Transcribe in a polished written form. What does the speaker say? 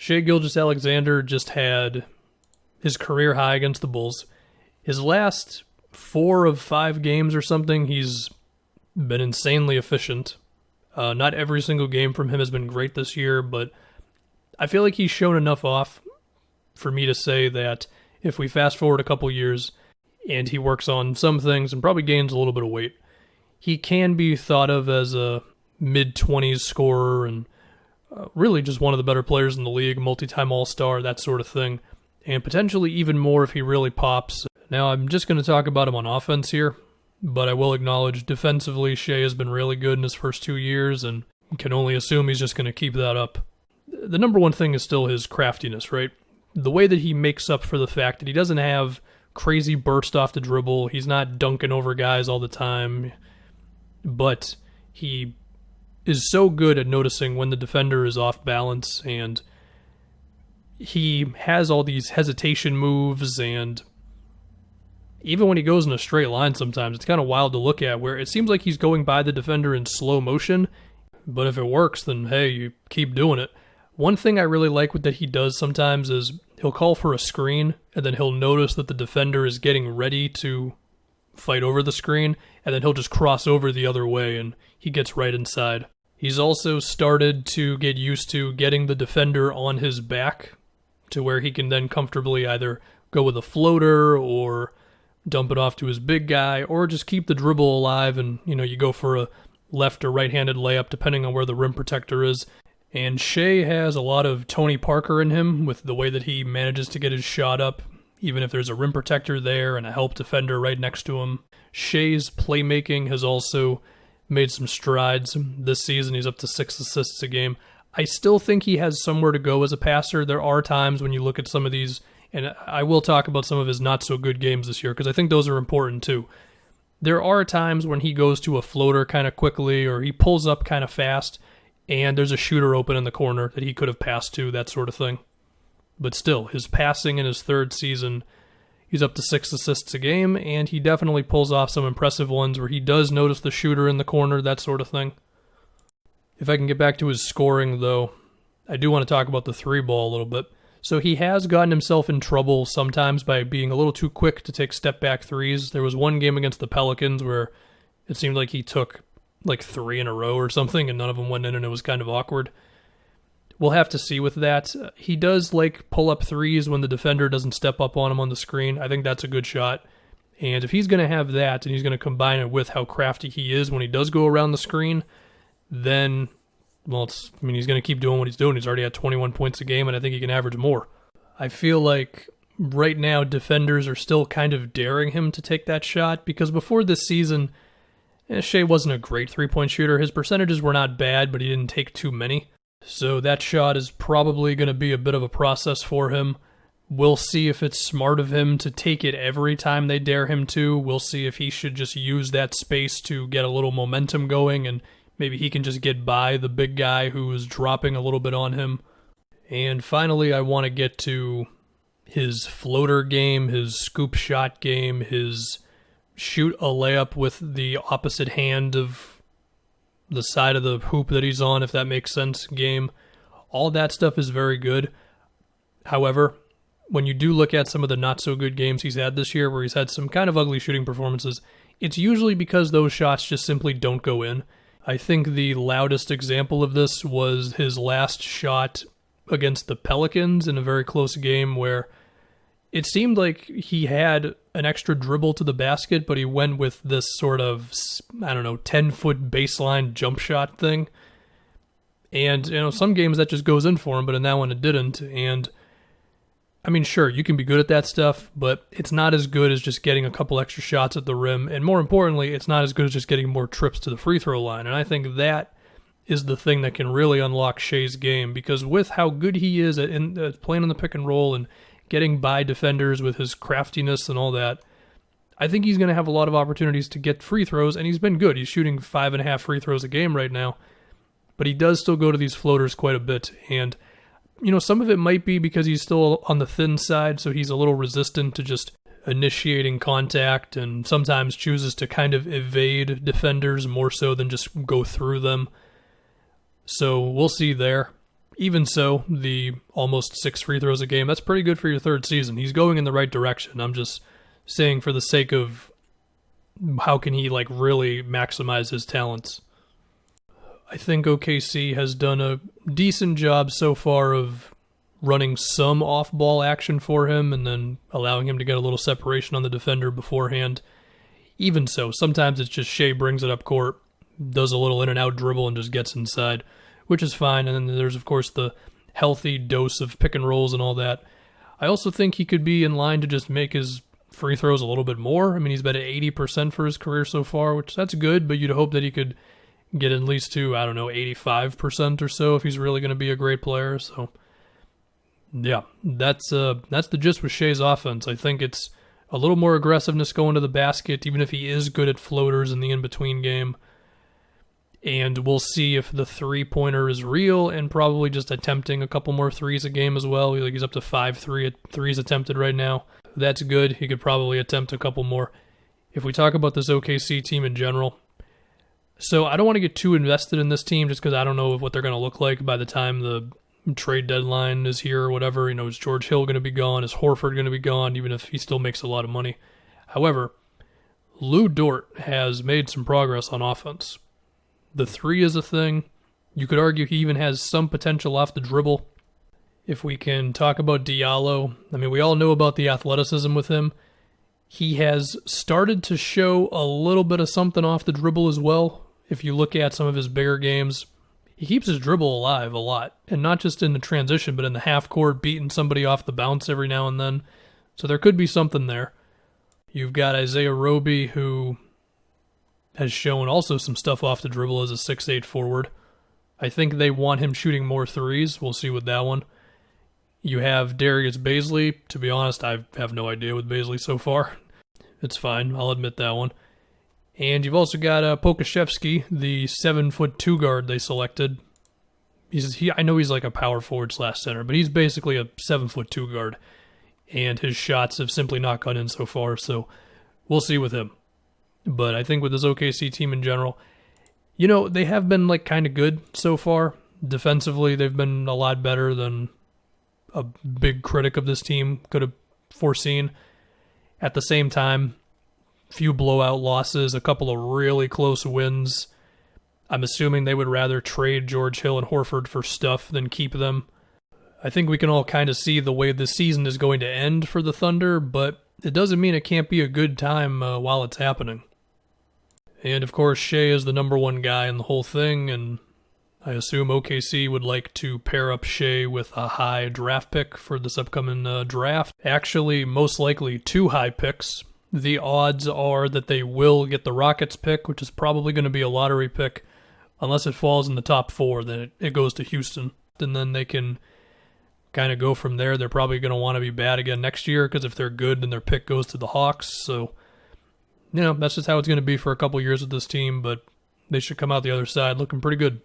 Shai Gilgeous-Alexander just had his career high against the Bulls. His last 4 of 5 games or something, he's been insanely efficient. Not every single game from him has been great this year, but I feel like he's shown enough off for me to say that if we fast forward a couple years and he works on some things and probably gains a little bit of weight, he can be thought of as a mid-20s scorer and really just one of the better players in the league, multi-time all-star, that sort of thing, and potentially even more if he really pops. Now, I'm just going to talk about him on offense here, but I will acknowledge defensively Shai has been really good in his first 2 years and can only assume he's just going to keep that up. The number one thing is still his craftiness, right? The way that he makes up for the fact that he doesn't have crazy burst off the dribble, he's not dunking over guys all the time, but he is so good at noticing when the defender is off balance, and he has all these hesitation moves, and even when he goes in a straight line sometimes, it's kind of wild to look at, where it seems like he's going by the defender in slow motion, but if it works, then hey, you keep doing it. One thing I really like that he does sometimes is he'll call for a screen, and then he'll notice that the defender is getting ready to fight over the screen, and then he'll just cross over the other way, and he gets right inside. He's also started to get used to getting the defender on his back to where he can then comfortably either go with a floater or dump it off to his big guy or just keep the dribble alive and, you go for a left or right-handed layup depending on where the rim protector is. And Shai has a lot of Tony Parker in him with the way that he manages to get his shot up, even if there's a rim protector there and a help defender right next to him. Shai's playmaking has also made some strides this season. He's up to 6 assists a game. I still think he has somewhere to go as a passer. There are times when you look at some of these, and I will talk about some of his not-so-good games this year because I think those are important too. There are times when he goes to a floater kind of quickly or he pulls up kind of fast and there's a shooter open in the corner that he could have passed to, that sort of thing. But still, his passing in his 3rd season, he's up to 6 assists a game, and he definitely pulls off some impressive ones where he does notice the shooter in the corner, that sort of thing. If I can get back to his scoring, though, I do want to talk about the 3-ball a little bit. So he has gotten himself in trouble sometimes by being a little too quick to take step-back threes. There was one game against the Pelicans where it seemed like he took like 3 in a row or something, and none of them went in, and it was kind of awkward. We'll have to see with that. He does like pull-up threes when the defender doesn't step up on him on the screen. I think that's a good shot. And if he's going to have that, and he's going to combine it with how crafty he is when he does go around the screen, then, well, he's going to keep doing what he's doing. He's already at 21 points a game, and I think he can average more. I feel like right now defenders are still kind of daring him to take that shot, because before this season, Shai wasn't a great three-point shooter. His percentages were not bad, but he didn't take too many. So that shot is probably going to be a bit of a process for him. We'll see if it's smart of him to take it every time they dare him to. We'll see if he should just use that space to get a little momentum going, and maybe he can just get by the big guy who is dropping a little bit on him. And finally, I want to get to his floater game, his scoop shot game, his shoot a layup with the opposite hand of the side of the hoop that he's on, if that makes sense, game. All that stuff is very good. However, when you do look at some of the not-so-good games he's had this year, where he's had some kind of ugly shooting performances, it's usually because those shots just simply don't go in. I think the loudest example of this was his last shot against the Pelicans in a very close game where it seemed like he had an extra dribble to the basket, but he went with this sort of, 10-foot baseline jump shot thing. And, some games that just goes in for him, but in that one it didn't. And, sure, you can be good at that stuff, but it's not as good as just getting a couple extra shots at the rim. And more importantly, it's not as good as just getting more trips to the free throw line. And I think that is the thing that can really unlock Shai's game, because with how good he is at playing on the pick and roll and getting by defenders with his craftiness and all that, I think he's going to have a lot of opportunities to get free throws, and he's been good. He's shooting 5.5 free throws a game right now, but he does still go to these floaters quite a bit, and some of it might be because he's still on the thin side, so he's a little resistant to just initiating contact and sometimes chooses to kind of evade defenders more so than just go through them. So we'll see there. even so, the almost 6 free throws a game, that's pretty good for your third season. He's going in the right direction. I'm just saying for the sake of how can he like really maximize his talents. I think OKC has done a decent job so far of running some off-ball action for him and then allowing him to get a little separation on the defender beforehand. Even so, sometimes it's just Shai brings it up court, does a little in-and-out dribble, and just gets inside, which is fine. And then there's, of course, the healthy dose of pick and rolls and all that. I also think he could be in line to just make his free throws a little bit more. I mean, he's been at 80% for his career so far, which that's good, but you'd hope that he could get at least to, 85% or so if he's really going to be a great player. So, yeah, that's the gist with Shai's offense. I think it's a little more aggressiveness going to the basket, even if he is good at floaters in the in-between game. And we'll see if the three-pointer is real and probably just attempting a couple more threes a game as well. He's up to 5 threes attempted right now. That's good. He could probably attempt a couple more. If we talk about this OKC team in general, so I don't want to get too invested in this team just because I don't know what they're going to look like by the time the trade deadline is here or whatever. Is George Hill going to be gone? Is Horford going to be gone, even if he still makes a lot of money? However, Lou Dort has made some progress on offense. The three is a thing. You could argue he even has some potential off the dribble. If we can talk about Diallo, we all know about the athleticism with him. He has started to show a little bit of something off the dribble as well. If you look at some of his bigger games, he keeps his dribble alive a lot. And not just in the transition, but in the half court, beating somebody off the bounce every now and then. So there could be something there. You've got Isaiah Roby, who has shown also some stuff off the dribble as a 6'8 forward. I think they want him shooting more threes. We'll see with that one. You have Darius Bazley. To be honest, I have no idea with Bazley so far. It's fine. I'll admit that one. And you've also got Pokashevsky, the 7'2" guard they selected. I know he's like a power forward / center, but he's basically a 7'2" guard. And his shots have simply not gone in so far, so we'll see with him. But I think with this OKC team in general, they have been like kind of good so far. Defensively, they've been a lot better than a big critic of this team could have foreseen. At the same time, few blowout losses, a couple of really close wins. I'm assuming they would rather trade George Hill and Horford for stuff than keep them. I think we can all kind of see the way this season is going to end for the Thunder, but it doesn't mean it can't be a good time while it's happening. And of course, Shai is the number one guy in the whole thing, and I assume OKC would like to pair up Shai with a high draft pick for this upcoming draft. Actually, most likely 2 high picks. The odds are that they will get the Rockets pick, which is probably going to be a lottery pick. Unless it falls in the top 4, then it goes to Houston. And then they can kind of go from there. They're probably going to want to be bad again next year, because if they're good, then their pick goes to the Hawks. So, that's just how it's going to be for a couple years with this team, but they should come out the other side looking pretty good.